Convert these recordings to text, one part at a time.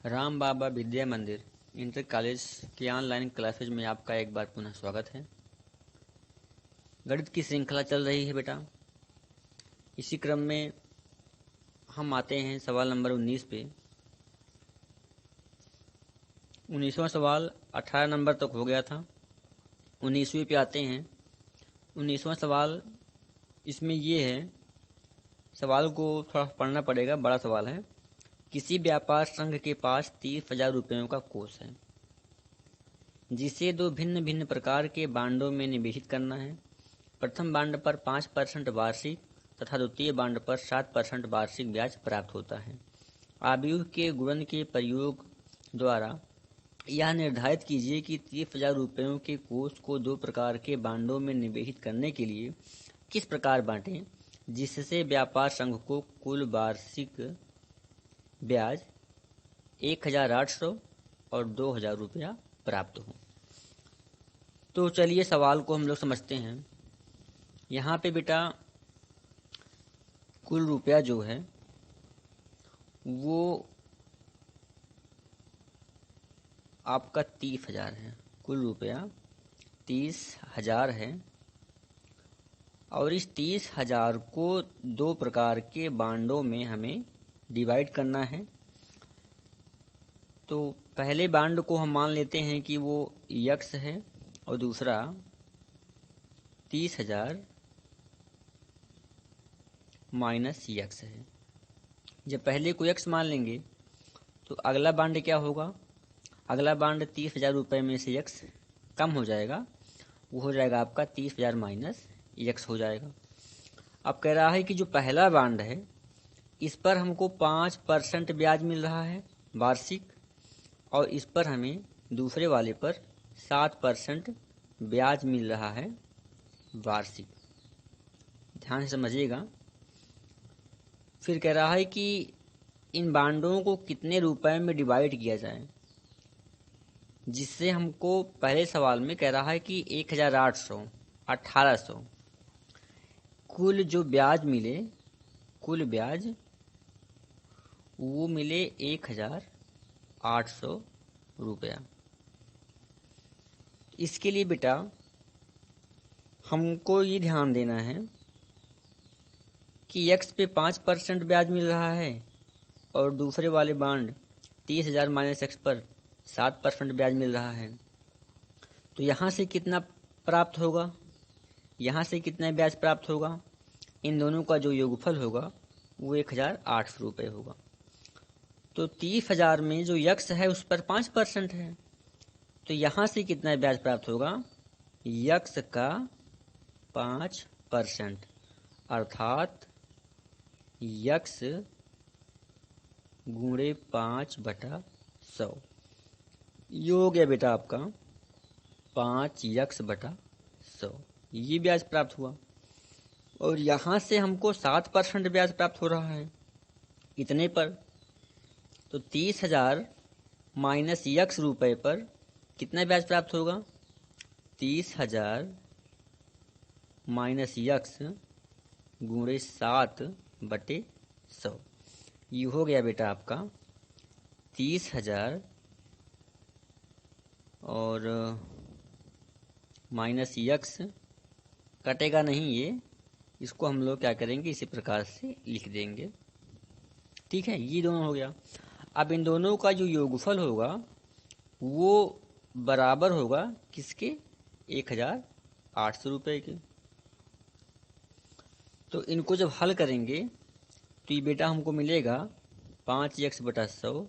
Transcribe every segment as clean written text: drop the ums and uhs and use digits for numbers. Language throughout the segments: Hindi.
राम बाबा विद्या मंदिर इंटर कॉलेज के ऑनलाइन क्लासेज में आपका एक बार पुनः स्वागत है। गणित की श्रृंखला चल रही है बेटा। इसी क्रम में हम आते हैं सवाल नंबर 19 पे। 19वां सवाल 18 नंबर तक हो गया था। 19वीं पे आते हैं। 19वां सवाल इसमें ये है, सवाल को थोड़ा पढ़ना पड़ेगा, बड़ा सवाल है। किसी व्यापार संघ के पास 30,000 रुपयों का कोष है जिसे दो भिन्न भिन्न प्रकार के बांडों में निवेशित करना है। प्रथम बांड पर 5% वार्षिक तथा द्वितीय बांड पर 7% वार्षिक ब्याज प्राप्त होता है। आव्यूह के गुणन के प्रयोग द्वारा यह निर्धारित कीजिए कि 30,000 रुपयों के कोष को दो प्रकार के बांडों में निवेशित करने के लिए किस प्रकार बांटें जिससे व्यापार संघ को कुल वार्षिक ब्याज 1,800 और 2,000 रुपया प्राप्त हो। तो चलिए सवाल को हम लोग समझते हैं। यहाँ पे बेटा कुल रुपया जो है वो आपका 30,000 है। कुल रुपया 30,000 है और इस 30,000 को दो प्रकार के बांडों में हमें डिवाइड करना है। तो पहले बांड को हम मान लेते हैं कि वो यक्स है और दूसरा 30,000 माइनस यक्स है। जब पहले को यक्स मान लेंगे तो अगला बांड क्या होगा? अगला बांड 30,000 रुपये में से यक्स कम हो जाएगा, वो हो जाएगा आपका 30,000 माइनस यक्स हो जाएगा। अब कह रहा है कि जो पहला बांड है इस पर हमको 5% ब्याज मिल रहा है वार्षिक, और इस पर हमें दूसरे वाले पर 7% ब्याज मिल रहा है वार्षिक। ध्यान से समझिएगा। फिर कह रहा है कि इन बांडों को कितने रुपए में डिवाइड किया जाए, जिससे हमको पहले सवाल में कह रहा है कि 1,800 1800 कुल जो ब्याज मिले, कुल ब्याज वो मिले 1,800 रुपया। इसके लिए बेटा हमको ये ध्यान देना है कि यक्स पे 5% ब्याज मिल रहा है और दूसरे वाले बांड 30,000 माइनस एक्स पर 7% ब्याज मिल रहा है। तो यहाँ से कितना प्राप्त होगा, यहाँ से कितना ब्याज प्राप्त होगा? इन दोनों का जो योगफल होगा वो 1,800 रुपये होगा। तो 30,000 में जो यक्स है उस पर 5% है, तो यहाँ से कितना ब्याज प्राप्त होगा? यक्स का 5%, अर्थात यक्स गुणे 5/100। ये हो गया बेटा आपका 5x/100, ये ब्याज प्राप्त हुआ। और यहाँ से हमको 7% ब्याज प्राप्त हो रहा है इतने पर। तो 30,000 माइनस यक्स रुपये पर कितना ब्याज प्राप्त होगा? 30,000 माइनस यक्स गुणे 7/100। ये हो गया बेटा आपका 30,000 और माइनस यक्स कटेगा नहीं, ये इसको हम लोग क्या करेंगे, इसी प्रकार से लिख देंगे। ठीक है, ये दोनों हो गया। अब इन दोनों का जो योगफल होगा वो बराबर होगा किसके? 1,800 रुपये के। तो इनको जब हल करेंगे तो ये बेटा हमको मिलेगा 5x/100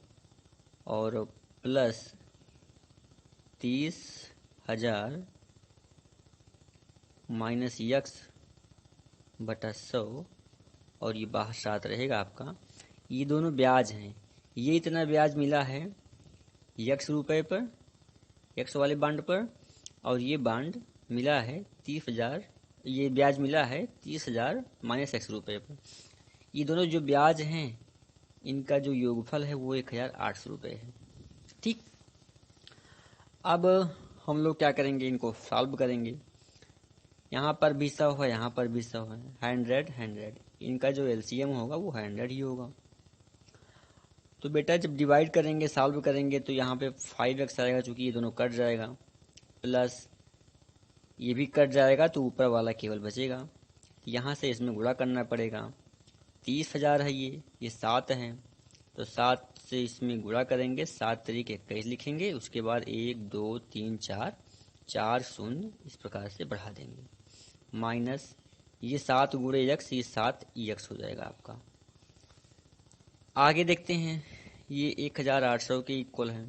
और प्लस 30,000 माइनस x/100 और ये बाहर 7 रहेगा आपका। ये दोनों ब्याज हैं, ये इतना ब्याज मिला है यक्स रुपये पर, यक्स वाले बांड पर, और ये बांड मिला है 30,000, ये ब्याज मिला है 30,000 माइनस एक्स रुपये पर। ये दोनों जो ब्याज हैं इनका जो योगफल है वो 1,800 रुपये है। ठीक, अब हम लोग क्या करेंगे, इनको सॉल्व करेंगे। यहाँ पर भी 100 है, यहाँ पर भी 100 है, 100 100, इनका जो एलसीएम होगा वो 100 ही होगा। तो बेटा जब डिवाइड करेंगे, सॉल्व करेंगे, तो यहाँ पे 5x आएगा, चूंकि ये दोनों कट जाएगा, प्लस ये भी कट जाएगा, तो ऊपर वाला केवल बचेगा। यहाँ से इसमें गुणा करना पड़ेगा। 30,000 है ये 7 है, तो 7 से इसमें गुणा करेंगे, 7 तरीके 21 लिखेंगे, उसके बाद 1 2 3 4 4 शून्य इस प्रकार से बढ़ा देंगे, माइनस ये 7 गुणे x, ये 7 x हो जाएगा आपका। आगे देखते हैं, ये 1800 के इक्वल है,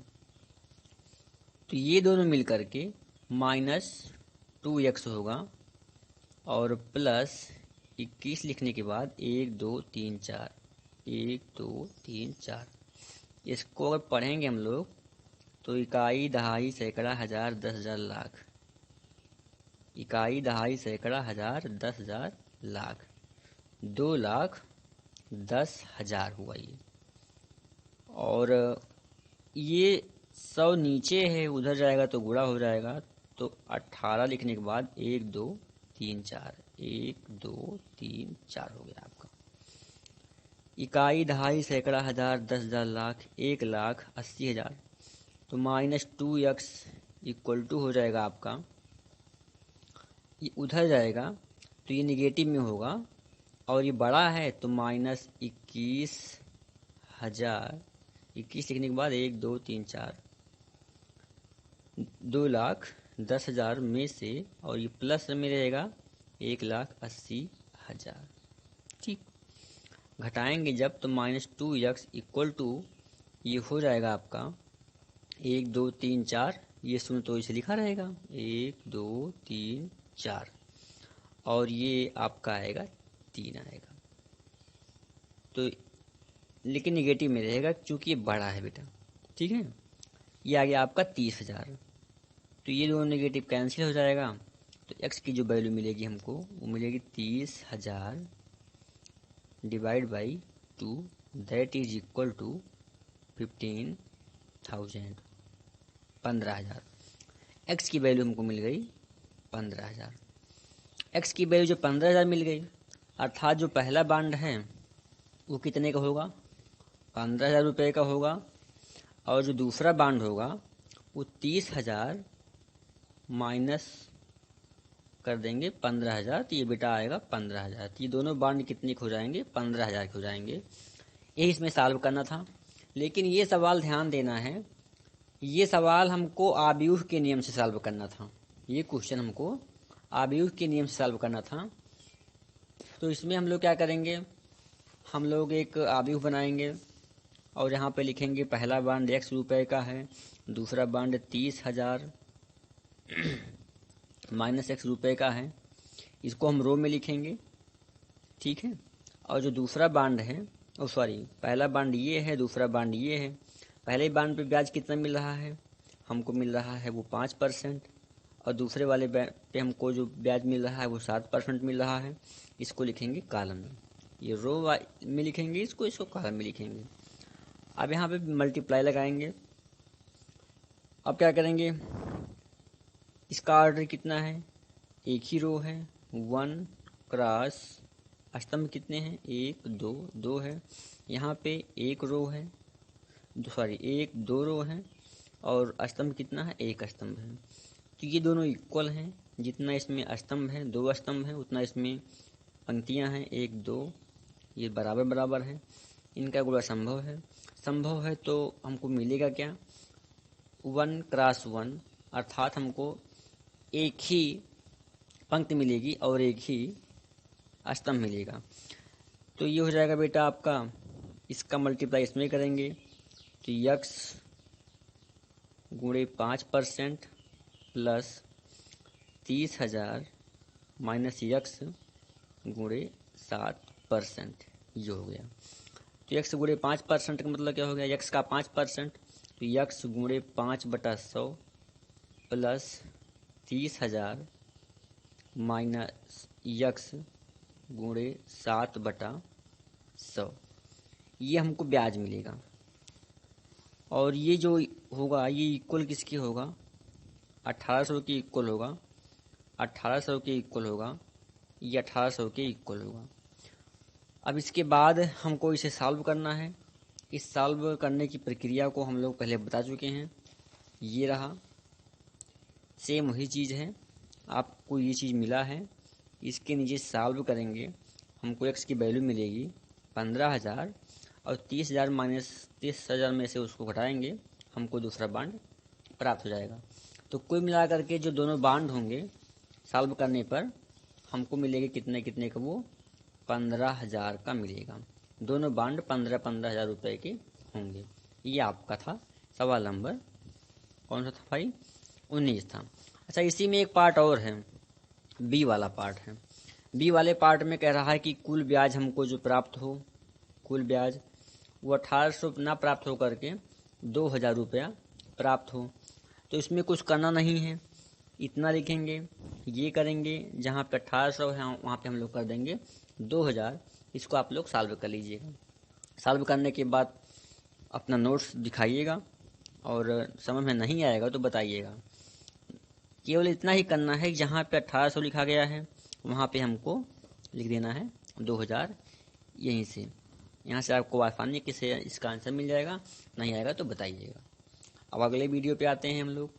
तो ये दोनों मिल करके माइनस 2x होगा, और प्लस 21 लिखने के बाद 1 2 3 4 1 2 3 4। इसको अगर पढ़ेंगे हम लोग तो इकाई, दहाई, सैकड़ा, हजार, 10,000, लाख। इकाई, दहाई, सैकड़ा, हजार, 10,000, लाख। 2,10,000 हुआ ये। और ये 100 नीचे है, उधर जाएगा तो गुणा हो जाएगा, तो 18 लिखने के बाद 1 2 3 4 1 2 3 4 हो गया आपका। इकाई, दहाई, सैकड़ा, हजार, 10,000, लाख, 1,80,000। तो माइनस 2x इक्वल टू हो जाएगा आपका, ये उधर जाएगा तो ये निगेटिव में होगा, और ये बड़ा है तो माइनस 21,000। 21 लिखने के बाद 1 2 3 4 2,10,000 में से, और ये प्लस में रहेगा 1,80,000। ठीक, घटाएंगे जब तो माइनस 2x इक्वल टू ये हो जाएगा आपका 1 2 3 4, ये शून्य तो इसे लिखा रहेगा 1 2 3 4, और ये आपका आएगा 3 आएगा, तो लेकिन निगेटिव में रहेगा क्योंकि ये बड़ा है बेटा। ठीक है, ये आ गया आपका 30,000। तो ये दोनों निगेटिव कैंसिल हो जाएगा, तो x की जो वैल्यू मिलेगी हमको वो मिलेगी 30,000 divide by 2, that is equal to 15,000। 15,000 x की वैल्यू हमको मिल गई 15,000। x की वैल्यू जो 15,000 मिल गई, अर्थात जो पहला बांड है वो कितने का होगा, 15,000 रुपये का होगा, और जो दूसरा बांड होगा वो 30,000 माइनस कर देंगे 15,000, तो ये बेटा आएगा 15,000। तो ये दोनों बांड कितने हो जाएंगे, 15,000 के हो जाएंगे। यही इसमें सॉल्व करना था, लेकिन ये सवाल ध्यान देना है, ये सवाल हमको आव्यूह के नियम से सॉल्व करना था। ये क्वेश्चन हमको आव्यूह के नियम से सॉल्व करना था। तो इसमें हम लोग क्या करेंगे, हम लोग एक आव्यूह बनाएंगे, और यहाँ पे लिखेंगे पहला बांड x रुपये का है, दूसरा बांड 30,000 माइनस x रुपये का है, इसको हम रो में लिखेंगे। ठीक है, और जो दूसरा बांड है, पहला बांड ये है, दूसरा बांड ये है। पहले बांड पे ब्याज कितना मिल रहा है, हमको मिल रहा है वो 5%, और दूसरे वाले पे हमको जो ब्याज मिल रहा है वो 7% मिल रहा है। इसको लिखेंगे कॉलम में, ये रो में लिखेंगे, इसको कॉलम में लिखेंगे। अब यहाँ पे मल्टीप्लाई लगाएंगे। अब क्या करेंगे, इसका ऑर्डर कितना है, एक ही रो है, 1 क्रॉस स्तंभ कितने हैं, 1 2 2 है। यहाँ पे एक रो है, 2 रो है, और स्तंभ कितना है, एक स्तंभ है। तो ये दोनों इक्वल हैं, जितना इसमें स्तंभ है, 2 स्तंभ है, उतना इसमें पंक्तियां हैं, 1 2, ये बराबर बराबर है। इनका गुणा संभव है, तो हमको मिलेगा क्या, 1 क्रॉस 1, अर्थात हमको एक ही पंक्ति मिलेगी और एक ही स्तंभ मिलेगा। तो ये हो जाएगा बेटा आपका, इसका मल्टीप्लाई इसमें करेंगे तो x गुणे 5% प्लस 30,000 माइनस x गुणे 7%, ये हो गया। तो x गुणे 5% का मतलब क्या हो गया, x का 5%, तो x गुणे 5/100 प्लस 30,000 माइनस x गुणे 7/100, ये हमको ब्याज मिलेगा। और ये जो होगा ये इक्वल किसकी होगा, 1800 के इक्वल होगा, 1800 के इक्वल होगा, ये 1800 के इक्वल होगा। अब इसके बाद हमको इसे सॉल्व करना है। इस सॉल्व करने की प्रक्रिया को हम लोग पहले बता चुके हैं। ये रहा, सेम वही चीज़ है, आपको ये चीज़ मिला है, इसके नीचे सॉल्व करेंगे, हमको x की वैल्यू मिलेगी 15,000 और 30,000 माइनस 30,000 में से उसको घटाएंगे, हमको दूसरा बांड प्राप्त हो जाएगा। तो कुल मिला करके जो दोनों बांड होंगे सॉल्व करने पर हमको मिलेगा कितने कितने का, वो 15,000 का मिलेगा। दोनों बांड 15,000 रुपये के होंगे। ये आपका था सवाल नंबर कौन सा था भाई, 19 था। अच्छा, इसी में एक पार्ट और है, बी वाला पार्ट है। बी वाले पार्ट में कह रहा है कि कुल ब्याज हमको जो प्राप्त हो, कुल ब्याज वो 1800 ना प्राप्त हो करके 2,000 रुपया प्राप्त हो। तो इसमें कुछ करना नहीं है, इतना लिखेंगे, ये करेंगे, जहाँ पे 1800 है वहाँ पे हम लोग कर देंगे 2,000। इसको आप लोग सॉल्व कर लीजिएगा। सॉल्व करने के बाद अपना नोट्स दिखाइएगा और समझ में नहीं आएगा तो बताइएगा। केवल इतना ही करना है, जहाँ पे 1800 लिखा गया है वहाँ पे हमको लिख देना है 2,000। यहीं से यहाँ से आपको आसानी से इसका आंसर मिल जाएगा, नहीं आएगा तो बताइएगा। अब अगले वीडियो पे आते हैं हम लोग।